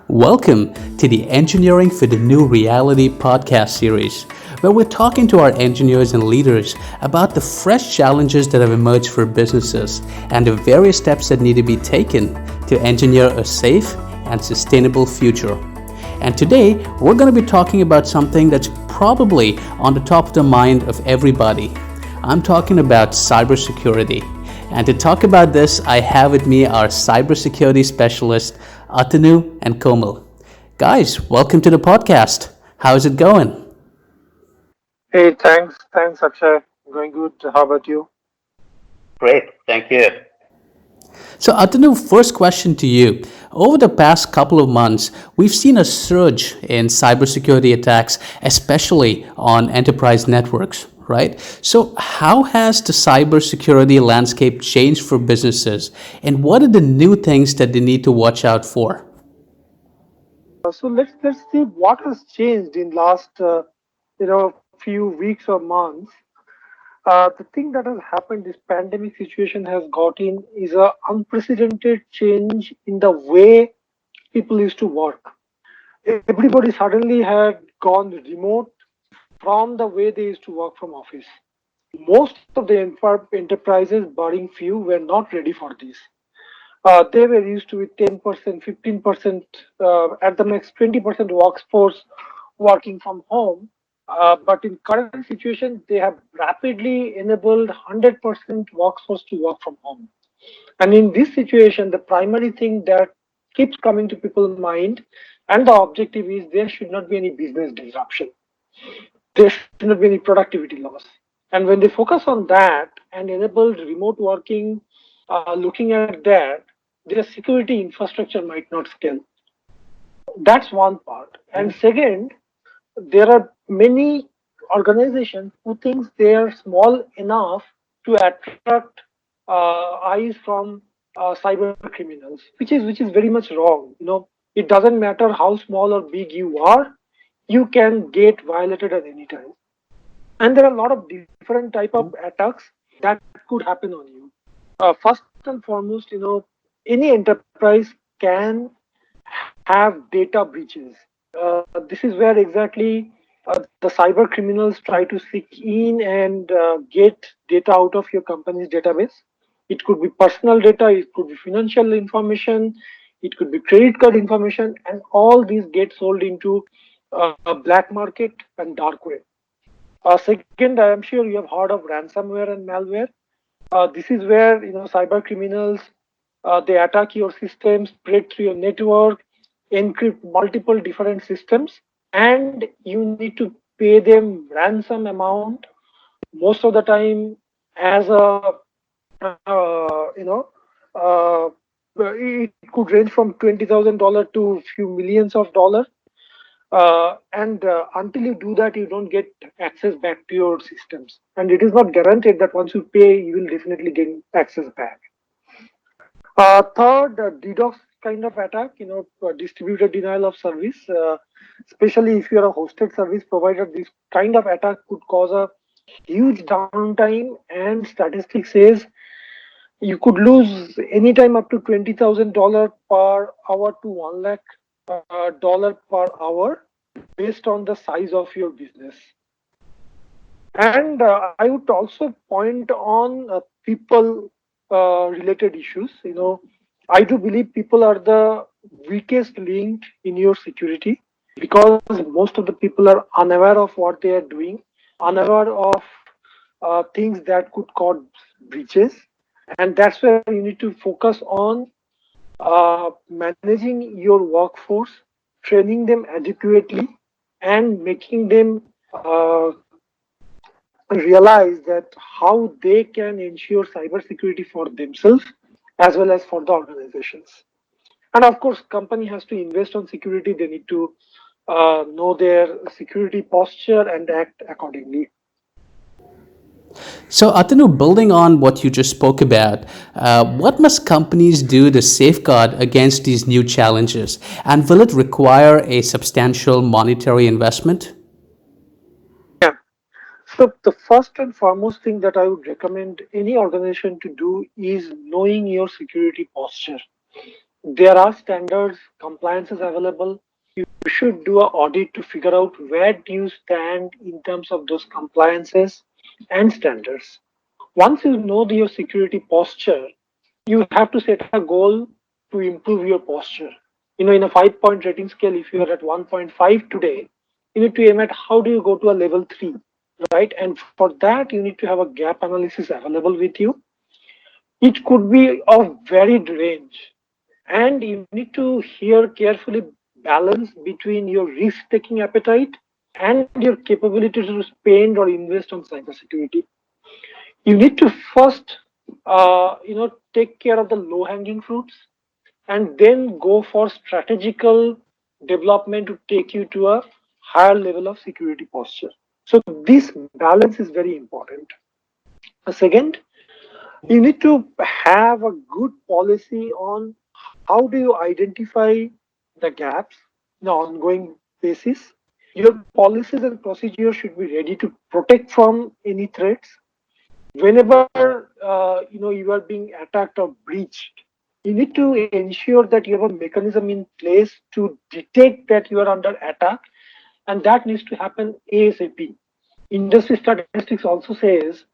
Welcome to the Engineering for the New Reality podcast series, where we're talking to our engineers and leaders about the fresh challenges that have emerged for businesses and the various steps that need to be taken to engineer a safe and sustainable future. And today, we're going to be talking about something that's probably on the top of the mind of everybody. I'm talking about cybersecurity. And to talk about this, I have with me our cybersecurity specialist, Atanu and Komal. Guys, welcome to the podcast. How's it going? Hey, thanks. Thanks, Akshay. Going good. How about you? Great, thank you. So, Atanu, first question to you. Over the past couple of months, we've seen a surge in cybersecurity attacks, especially on enterprise networks, right? So, how has the cybersecurity landscape changed for businesses, and what are the new things that they need to watch out for? So let's see what has changed in last few weeks or months. The thing that has happened, this pandemic situation has got in is a unprecedented change in the way people used to work. Everybody suddenly had gone remote from the way they used to work from office. Most of the enterprises, barring few, were not ready for this. They were used to with 10%, 15%, at the max 20% workforce working from home. But in current situation, they have rapidly enabled 100% workforce to work from home. And in this situation, the primary thing that keeps coming to people's mind and the objective is there should not be any business disruption. There should not be any productivity loss. And when they focus on that and enable remote working, looking at that, their security infrastructure might not scale. That's one part. And second, there are many organizations who think they are small enough to attract eyes from cyber criminals, which is very much wrong. It doesn't matter how small or big you are, you can get violated at any time. And there are a lot of different type of attacks that could happen on you. First and foremost, any enterprise can have data breaches. This is where exactly the cyber criminals try to seek in and get data out of your company's database. It could be personal data, it could be financial information, it could be credit card information, and all these get sold into a black market and dark web. Second, I am sure you have heard of ransomware and malware. This is where cyber criminals they attack your systems, spread through your network, encrypt multiple different systems, and you need to pay them ransom amount most of the time as a you know uh, it could range from $20,000 to few millions of dollars. And until you do that, you don't get access back to your systems. And it is not guaranteed that once you pay, you will definitely gain access back. Third, DDoS kind of attack, distributed denial of service, especially if you are a hosted service provider, this kind of attack could cause a huge downtime, and statistics says you could lose anytime up to $20,000 per hour to 1 lakh dollar per hour based on the size of your business. And I would also point on people related issues. I do believe people are the weakest link in your security because most of the people are unaware of what they are doing, unaware of things that could cause breaches. And that's where you need to focus on managing your workforce, training them adequately, and making them realize that how they can ensure cybersecurity for themselves as well as for the organizations. And of course, company has to invest on security. They need to know their security posture and act accordingly. So, Atanu, building on what you just spoke about, what must companies do to safeguard against these new challenges? And will it require a substantial monetary investment? Yeah. So the first and foremost thing that I would recommend any organization to do is knowing your security posture. There are standards, compliances available. You should do an audit to figure out where do you stand in terms of those compliances and standards. Once you know your security posture, you have to set a goal to improve your posture. In a 5 point rating scale, if you are at 1.5 today, you need to aim at how do you go to a level 3, right? And for that, you need to have a gap analysis available with you. It could be of varied range, and you need to here carefully balance between your risk taking appetite and your capability to spend or invest on cybersecurity. You need to first take care of the low hanging fruits and then go for strategical development to take you to a higher level of security posture. So this balance is very important. Second, you need to have a good policy on how do you identify the gaps in an ongoing basis. Your policies and procedures should be ready to protect from any threats. Whenever you are being attacked or breached, you need to ensure that you have a mechanism in place to detect that you are under attack, and that needs to happen ASAP. Industry statistics also says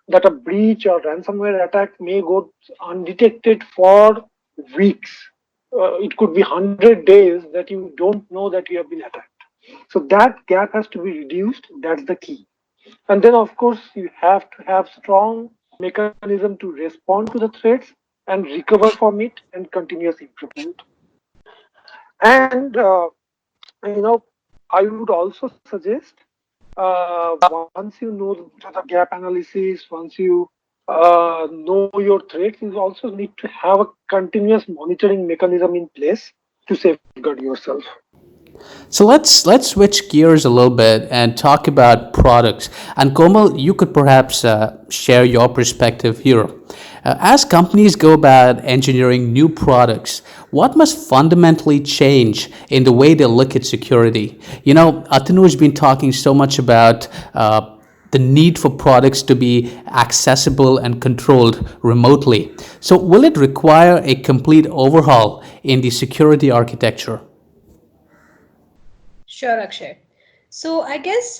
that a breach or ransomware attack may go undetected for weeks. It could be 100 days that you don't know that you have been attacked. So that gap has to be reduced. That's the key. And then, of course, you have to have strong mechanism to respond to the threats and recover from it and continuous improvement. And I would also suggest once you know the gap analysis, once you know your threats, you also need to have a continuous monitoring mechanism in place to safeguard yourself. So let's switch gears a little bit and talk about products. And Komal, you could perhaps share your perspective here. As companies go about engineering new products, what must fundamentally change in the way they look at security? Atanu has been talking so much about the need for products to be accessible and controlled remotely. So, will it require a complete overhaul in the security architecture? Sure, Akshay. So I guess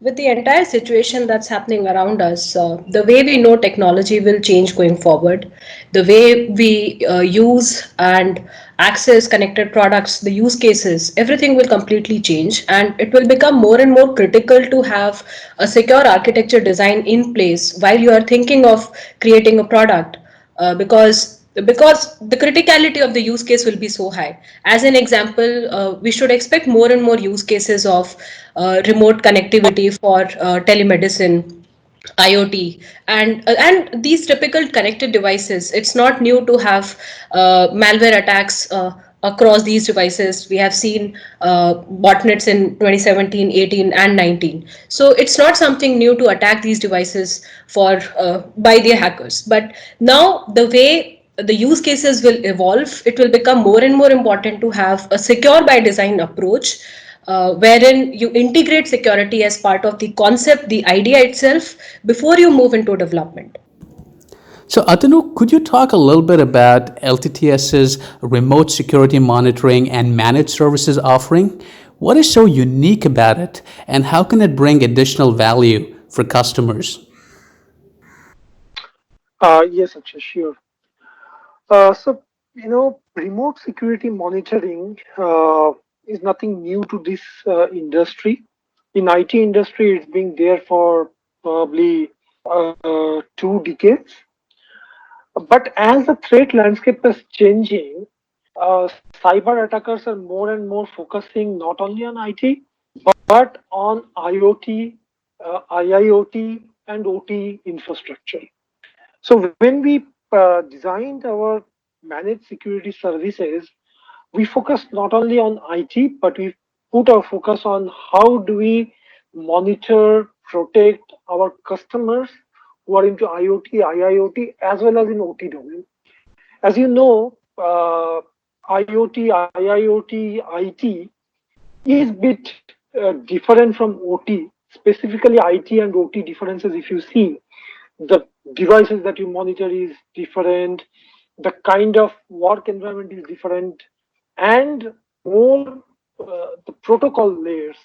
with the entire situation that's happening around us, the way we know technology will change going forward, the way we use and access connected products, the use cases, everything will completely change, and it will become more and more critical to have a secure architecture design in place while you are thinking of creating a product, because the criticality of the use case will be so high. As an example, we should expect more and more use cases of remote connectivity for telemedicine, IoT, and these typical connected devices. It's not new to have malware attacks across these devices. We have seen botnets in 2017, 18, and 19. So it's not something new to attack these devices for by the hackers. But now the way the use cases will evolve, it will become more and more important to have a secure by design approach, wherein you integrate security as part of the concept, the idea itself, before you move into development. So, Atanu, could you talk a little bit about LTTS's remote security monitoring and managed services offering? What is so unique about it, and how can it bring additional value for customers? Yes, Akshay, sure. So, remote security monitoring is nothing new to this industry. In IT industry, it's been there for probably 2 decades. But as the threat landscape is changing, cyber attackers are more and more focusing not only on IT, but on IoT, IIoT, and OT infrastructure. So when we designed our managed security services, we focused not only on IT, but we put our focus on how do we monitor, protect our customers who are into IoT, IIoT, as well as in OT domain. As you know, IoT, IIoT, IT is bit different from OT. Specifically, IT and OT differences, if you see, the devices that you monitor is different, the kind of work environment is different, and more the protocol layers,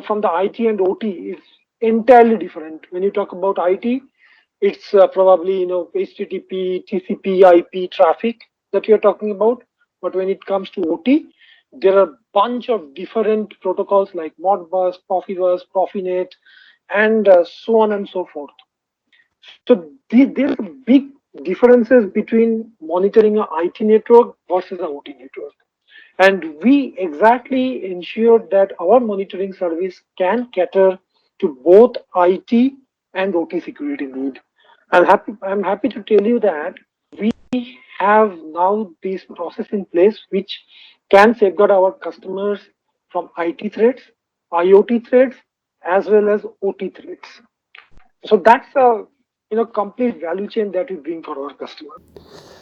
from the IT and OT is entirely different. When you talk about IT, it's probably HTTP, TCP, IP traffic that you're talking about. But when it comes to OT, there are a bunch of different protocols like Modbus, Profibus, Profinet, and so on and so forth. So there's a big differences between monitoring a IT network versus a OT network. And we exactly ensure that our monitoring service can cater to both IT and OT security need. I'm happy to tell you that we have now this process in place which can safeguard our customers from IT threats, IoT threats, as well as OT threats. So that's a complete value chain that we bring for our customers.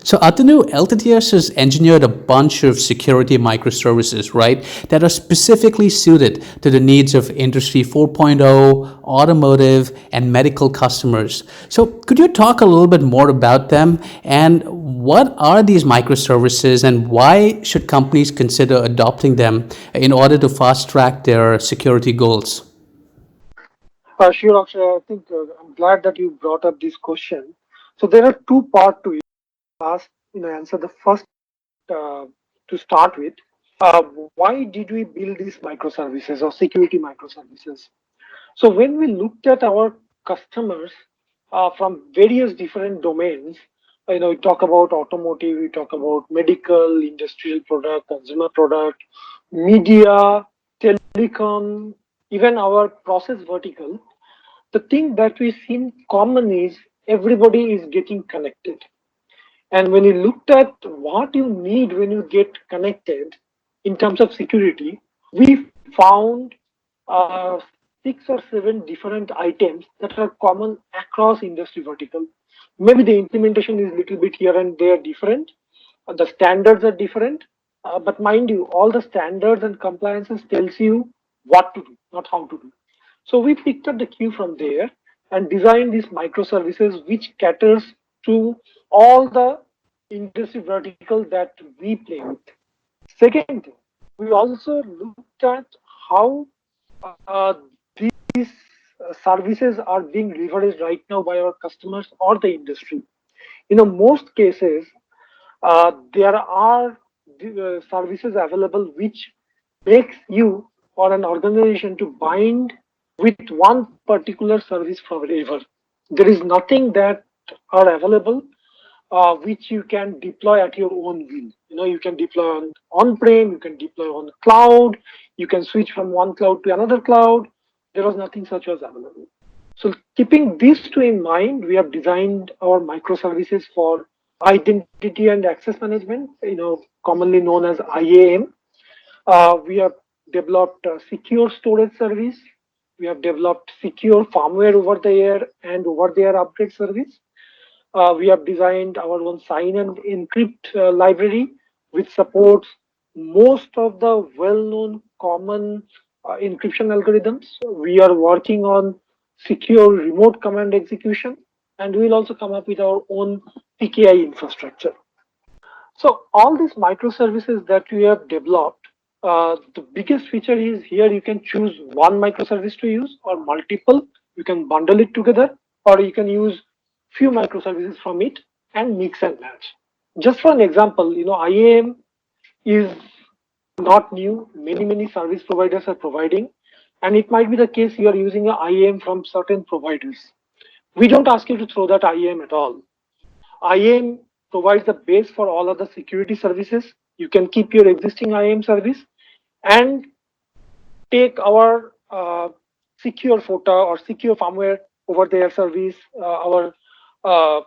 So Atanu, LTTS has engineered a bunch of security microservices, right, that are specifically suited to the needs of Industry 4.0, automotive, and medical customers. So could you talk a little bit more about them, and what are these microservices, and why should companies consider adopting them in order to fast track their security goals? Sure, Akshay. I think I'm glad that you brought up this question. So there are two parts to it. Last, answer the first uh, to start with. Uh, why did we build these microservices or security microservices? So when we looked at our customers from various different domains, we talk about automotive, we talk about medical, industrial product, consumer product, media, telecom, even our process vertical. The thing that we seen common is everybody is getting connected. And when you looked at what you need when you get connected in terms of security, we found uh, 6 or 7 different items that are common across industry vertical. Maybe the implementation is little bit here and there different. The standards are different, but mind you, all the standards and compliances tells you what to do, not how to do. So we picked up the cue from there and designed these microservices which caters to all the industry vertical that we play with. Second thing, we also looked at how uh, these services are being leveraged right now by our customers or the industry. Most cases, there are services available which makes you or an organization to bind with one particular service forever. There is nothing that are available which you can deploy at your own will. You can deploy on-prem, you can deploy on cloud, you can switch from one cloud to another cloud. There was nothing such as available. So keeping these two in mind, we have designed our microservices for identity and access management, commonly known as IAM. We have developed a secure storage service. We have developed secure firmware over the air and over the air upgrade service. We have designed our own sign and encrypt library, which supports most of the well-known common encryption algorithms. We are working on secure remote command execution, and we'll also come up with our own PKI infrastructure. So all these microservices that we have developed, the biggest feature is here you can choose one microservice to use or multiple. You can bundle it together, or you can use few microservices from it and mix and match. Just for an example, IAM is not new. Many service providers are providing, and it might be the case you are using a IAM from certain providers. We don't ask you to throw that IAM at all. IAM provides the base for all other security services. You can keep your existing IAM service and take our secure FOTA or secure firmware over their service, our uh,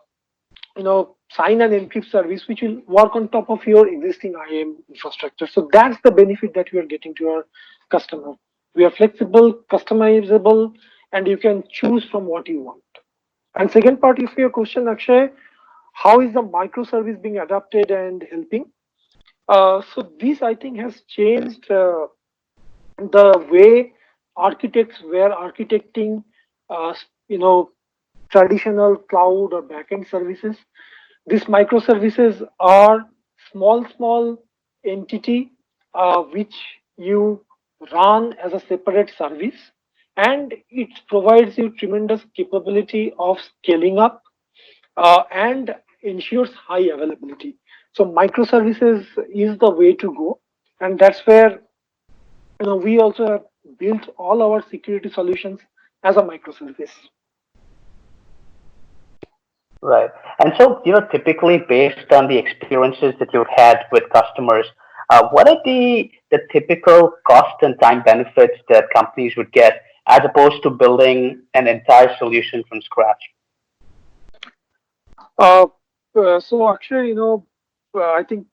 sign and encrypt service, which will work on top of your existing IAM infrastructure. So that's the benefit that we are getting to our customer. We are flexible, customizable, and you can choose from what you want. And second part of your question, Akshay, how is the microservice being adapted and helping? So this, I think, has changed the way architects were architecting, uh, you know, traditional cloud or backend services. These microservices are small entity which you run as a separate service, and it provides you tremendous capability of scaling up and ensures high availability. So microservices is the way to go, and that's where we also have built all our security solutions as a microservice. Right. And so, typically based on the experiences that you've had with customers, what are the typical cost and time benefits that companies would get as opposed to building an entire solution from scratch? Uh, so actually, I think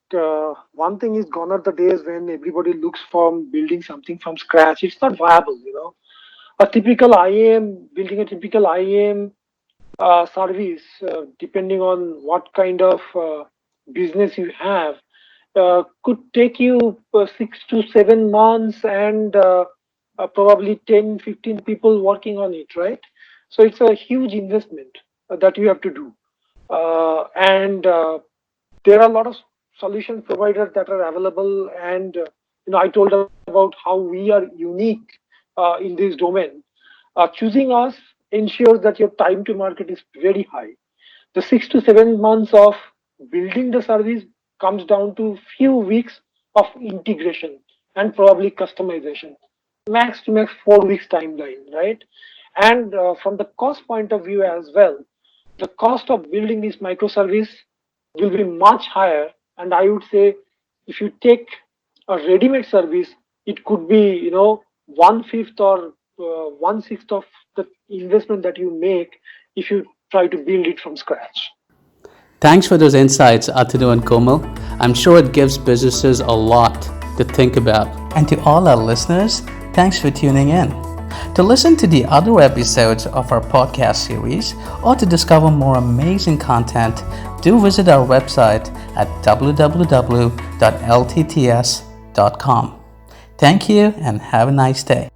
one thing is gone are the days when everybody looks from building something from scratch. It's not viable. A typical IAM, building a typical IAM service, depending on what kind of business you have, could take you 6 to 7 months and probably 10, 15 people working on it, right? So it's a huge investment that you have to do. And there are a lot of solution providers that are available. And, I told about how we are unique in this domain. Choosing us ensures that your time to market is very high. The 6 to 7 months of building the service comes down to few weeks of integration and probably customization. Max to max 4 weeks timeline, right? And from the cost point of view as well, the cost of building this microservice will be much higher. And I would say if you take a ready-made service, it could be, one fifth or one sixth of the investment that you make if you try to build it from scratch. Thanks for those insights, Atanu and Komal. I'm sure it gives businesses a lot to think about. And to all our listeners, thanks for tuning in. To listen to the other episodes of our podcast series or to discover more amazing content, do visit our website at www.ltts.com. Thank you and have a nice day.